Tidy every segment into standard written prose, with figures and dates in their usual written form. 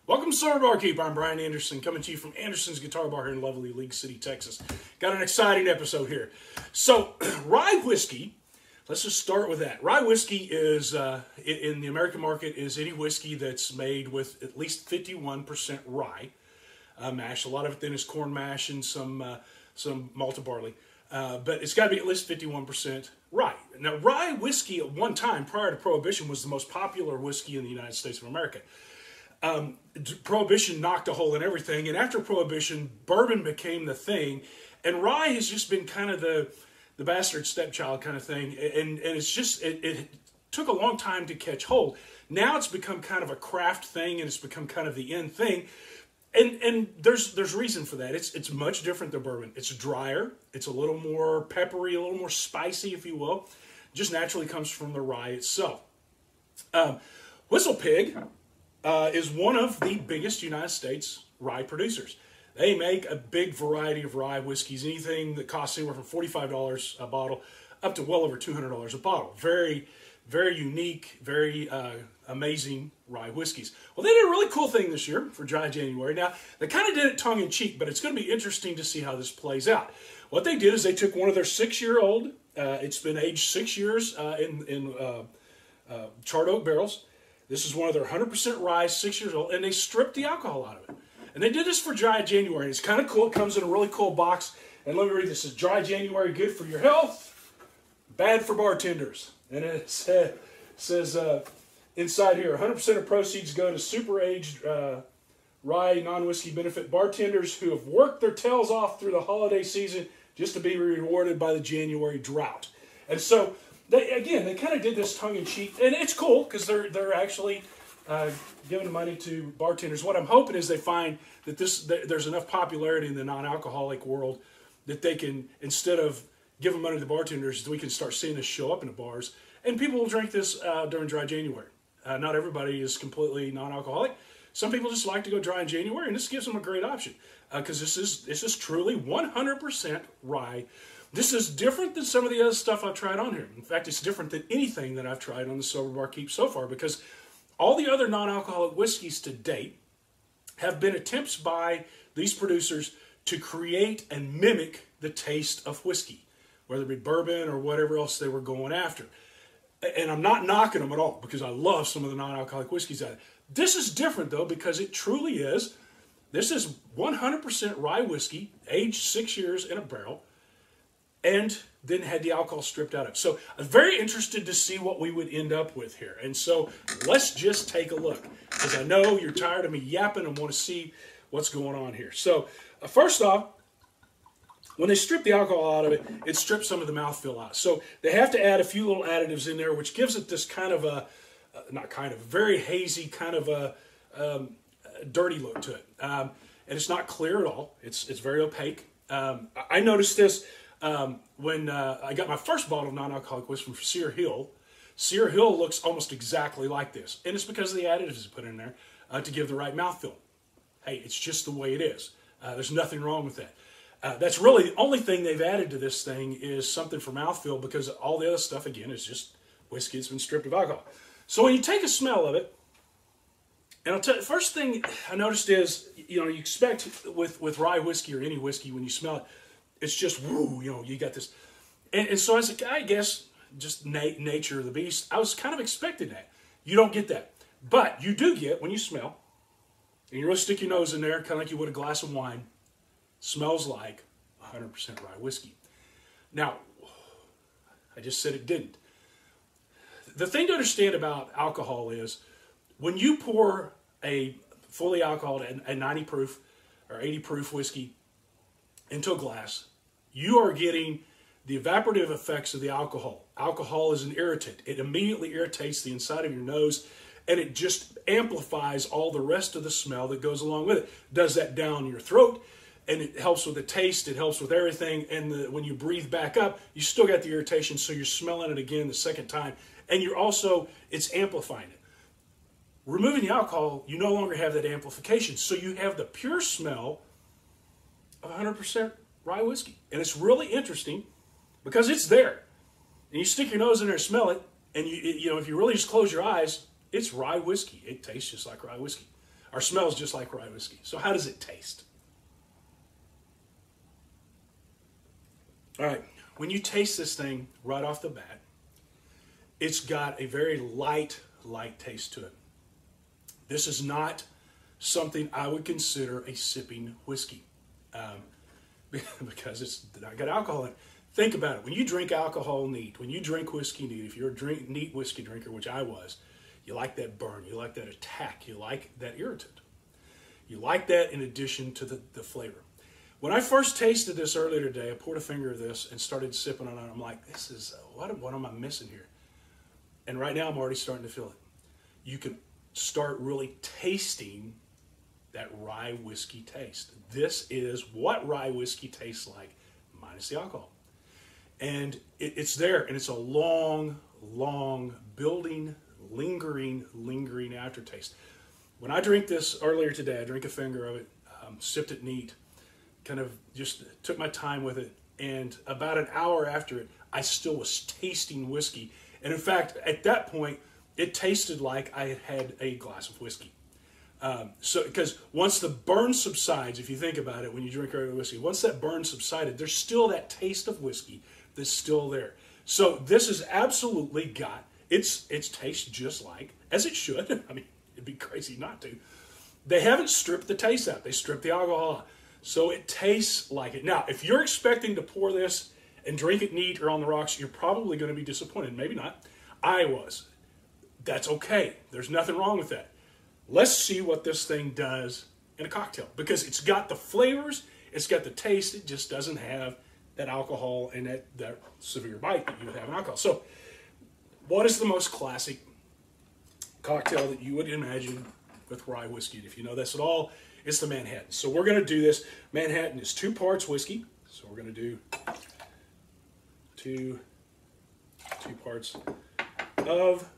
Welcome to Sober Barkeep. I'm Brian Anderson, coming to you from Anderson's Guitar Bar here in lovely League City, Texas. Got an exciting episode here. So, Rye Whiskey, let's just start with that. Rye Whiskey is, in the American market, is any whiskey that's made with at least 51% rye mash. A lot of it then is corn mash and some malted barley. But it's got to be at least 51% rye. Now, Rye Whiskey at one time, prior to Prohibition, was the most popular whiskey in the United States of America. Prohibition knocked a hole in everything, and after Prohibition, bourbon became the thing, and rye has just been kind of the bastard stepchild kind of thing, and it's just, it took a long time to catch hold. Now it's become kind of a craft thing, and it's become kind of the in thing, and there's reason for that. It's much different than bourbon. It's drier, it's a little more peppery, a little more spicy, if you will. Just naturally comes from the rye itself. Whistlepig is one of the biggest United States rye producers. They make a big variety of rye whiskeys, anything that costs anywhere from $45 a bottle up to well over $200 a bottle. Very, very unique, very amazing rye whiskeys. Well, they did a really cool thing this year for Dry January. Now, they kind of did it tongue-in-cheek, but it's going to be interesting to see how this plays out. What they did is they took one of their 6-year-old, it's been aged 6 years in charred oak barrels. This is one of their 100% rye, 6 years old, and they stripped the alcohol out of it. And they did this for Dry January. It's kind of cool. It comes in a really cool box. And let me read this. It says, Dry January, good for your health, bad for bartenders. And it says inside here, 100% of proceeds go to super-aged rye non-whiskey benefit bartenders who have worked their tails off through the holiday season just to be rewarded by the January drought. And so, they kind of did this tongue-in-cheek, and it's cool because they're actually giving money to bartenders. What I'm hoping is they find that there's enough popularity in the non-alcoholic world that they can, instead of giving money to bartenders, we can start seeing this show up in the bars, and people will drink this during Dry January. Not everybody is completely non-alcoholic. Some people just like to go dry in January, and this gives them a great option because this is truly 100% rye. This is different than some of the other stuff I've tried on here. In fact, it's different than anything that I've tried on the Sober Barkeep so far because all the other non-alcoholic whiskeys to date have been attempts by these producers to create and mimic the taste of whiskey, whether it be bourbon or whatever else they were going after. And I'm not knocking them at all because I love some of the non-alcoholic whiskeys out there. This is different, though, because it truly is. This is 100% rye whiskey, aged 6 years in a barrel, and then had the alcohol stripped out of it. So I'm very interested to see what we would end up with here. And so let's just take a look, because I know you're tired of me yapping and want to see what's going on here. So first off, when they strip the alcohol out of it, it strips some of the mouthfeel out. So they have to add a few little additives in there, which gives it this kind of a, very hazy, kind of a dirty look to it. And it's not clear at all. It's very opaque. I noticed this when I got my first bottle of non-alcoholic whiskey from Sear Hill. Sear Hill looks almost exactly like this. And it's because of the additives they put in there to give the right mouthfeel. Hey, it's just the way it is. There's nothing wrong with that. That's really the only thing they've added to this thing is something for mouthfeel because all the other stuff, again, is just whiskey that's been stripped of alcohol. So when you take a smell of it, and I'll tell you, the first thing I noticed is, you expect with rye whiskey or any whiskey, when you smell it, it's just, woo, you got this. And so as a guy, I guess, just nature of the beast, I was kind of expecting that. You don't get that. But you do get, when you smell, and you really stick your nose in there, kind of like you would a glass of wine, smells like 100% rye whiskey. Now, I just said it didn't. The thing to understand about alcohol is, when you pour a fully alcoholed, a 90 proof or 80 proof whiskey into a glass, you are getting the evaporative effects of the alcohol. Alcohol is an irritant. It immediately irritates the inside of your nose, and it just amplifies all the rest of the smell that goes along with it. It does that down your throat, and it helps with the taste. It helps with everything, and when you breathe back up, you still got the irritation, so you're smelling it again the second time, and it's amplifying it. Removing the alcohol, you no longer have that amplification, so you have the pure smell of 100% rye whiskey. And it's really interesting because it's there. And you stick your nose in there and smell it, and if you really just close your eyes, it's rye whiskey. It tastes just like rye whiskey. or smells just like rye whiskey. So how does it taste? All right, when you taste this thing right off the bat, it's got a very light taste to it. This is not something I would consider a sipping whiskey because it's not got alcohol in it. Think about it. When you drink alcohol neat, when you drink whiskey neat, if you're a neat whiskey drinker, which I was, you like that burn, you like that attack, you like that irritant. You like that in addition to the flavor. When I first tasted this earlier today, I poured a finger of this and started sipping on it. I'm like, this is, what am I missing here? And right now I'm already starting to feel it. You can start really tasting that rye whiskey taste. This is what rye whiskey tastes like, minus the alcohol. And it's there, and it's a long, building, lingering aftertaste. When I drink this earlier today, I drank a finger of it, sipped it neat, kind of just took my time with it, and about an hour after it, I still was tasting whiskey. And in fact, at that point, it tasted like I had had a glass of whiskey. Because once the burn subsides, if you think about it, when you drink regular whiskey, once that burn subsided, there's still that taste of whiskey that's still there. So this has absolutely got its taste just like, as it should. I mean, it'd be crazy not to. They haven't stripped the taste out. They stripped the alcohol out. So it tastes like it. Now, if you're expecting to pour this and drink it neat or on the rocks, you're probably going to be disappointed. Maybe not. I was. That's okay. There's nothing wrong with that. Let's see what this thing does in a cocktail, because it's got the flavors, it's got the taste, it just doesn't have that alcohol and that severe bite that you would have in alcohol. So what is the most classic cocktail that you would imagine with rye whiskey? If you know this at all, it's the Manhattan. So we're going to do this. Manhattan is 2 parts whiskey. So we're going to do two parts of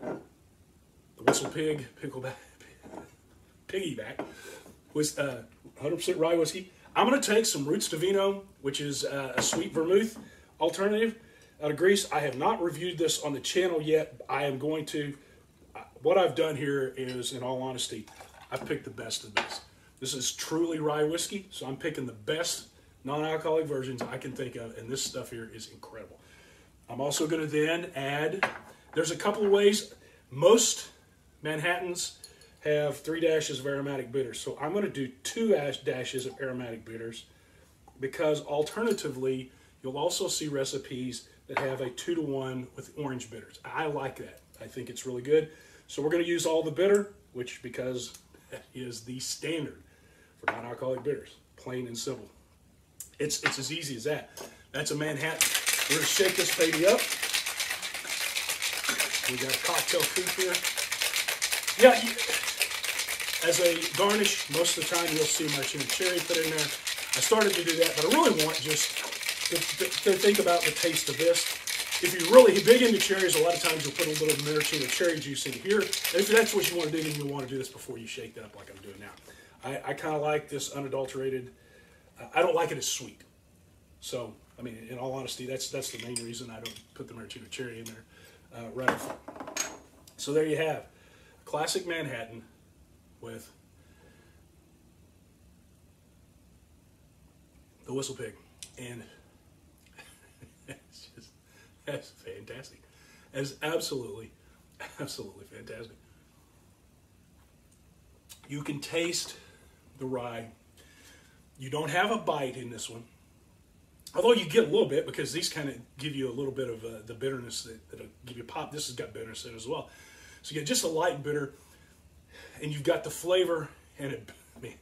the Whistlepig PiggyBack with 100% rye whiskey. I'm going to take some Roots de Vino, which is a sweet vermouth alternative out of Greece. I have not reviewed this on the channel yet. I am going to. What I've done here is, in all honesty, I've picked the best of this. This is truly rye whiskey, so I'm picking the best non-alcoholic versions I can think of, and this stuff here is incredible. I'm also going to then add, there's a couple of ways. Most Manhattans have 3 dashes of aromatic bitters, so I'm going to do 2 dashes of aromatic bitters, because alternatively, you'll also see recipes that have a 2-to-1 with orange bitters. I like that. I think it's really good. So we're going to use all the bitter, which, because that is the standard for non-alcoholic bitters, plain and simple. It's as easy as that. That's a Manhattan. We're going to shake this baby up. We got a cocktail coupe here. Yeah, as a garnish, most of the time you'll see maraschino cherry put in there. I started to do that, but I really want just to think about the taste of this. If you're really big into cherries, a lot of times you'll put a little maraschino cherry juice in here. And if that's what you want to do, then you'll want to do this before you shake that up like I'm doing now. I kind of like this unadulterated. I don't like it as sweet. So, I mean, in all honesty, that's the main reason I don't put the maraschino cherry in there right off. So there you have a classic Manhattan with the Whistlepig. And that's fantastic. That's absolutely fantastic. You can taste the rye. You don't have a bite in this one, although you get a little bit, because these kind of give you a little bit of the bitterness that'll give you pop. This has got bitterness in it as well. So you get just a light bitter, and you've got the flavor, and I mean,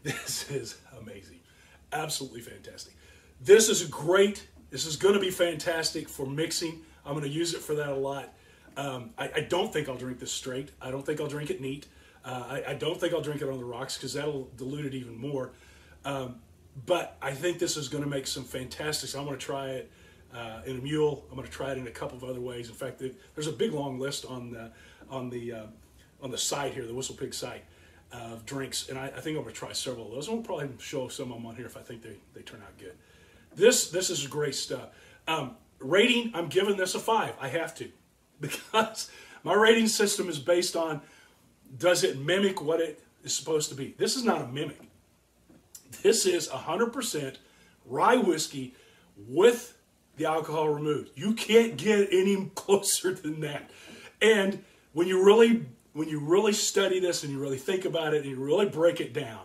this is amazing. Absolutely fantastic. This is going to be fantastic for mixing. I'm going to use it for that a lot. I don't think I'll drink this straight. I don't think I'll drink it neat. I don't think I'll drink it on the rocks, because that'll dilute it even more. But I think this is going to make some fantastic. So I'm going to try it in a mule. I'm going to try it in a couple of other ways. In fact, there's a big long list on the site here, the Whistlepig site, of drinks, and I think I'm going to try several of those. I'll probably show some of them on here if I think they turn out good. This is great stuff. Rating, I'm giving this a 5. I have to, because my rating system is based on Does it mimic what it is supposed to be? This is not a mimic. This is 100% rye whiskey with the alcohol removed. You can't get any closer than that. And when you really study this and you really think about it and you really break it down,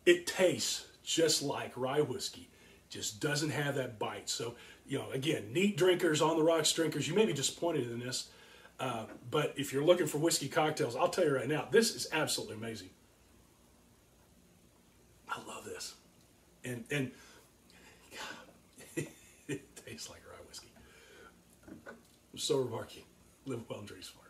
it tastes just like rye whiskey. Just doesn't have that bite. So, you know, again, neat drinkers, on the rocks drinkers, you may be disappointed in this. But if you're looking for whiskey cocktails, I'll tell you right now, this is absolutely amazing. I love this. And God, it tastes like rye whiskey. Sober Barkeep. Live well and drink smart.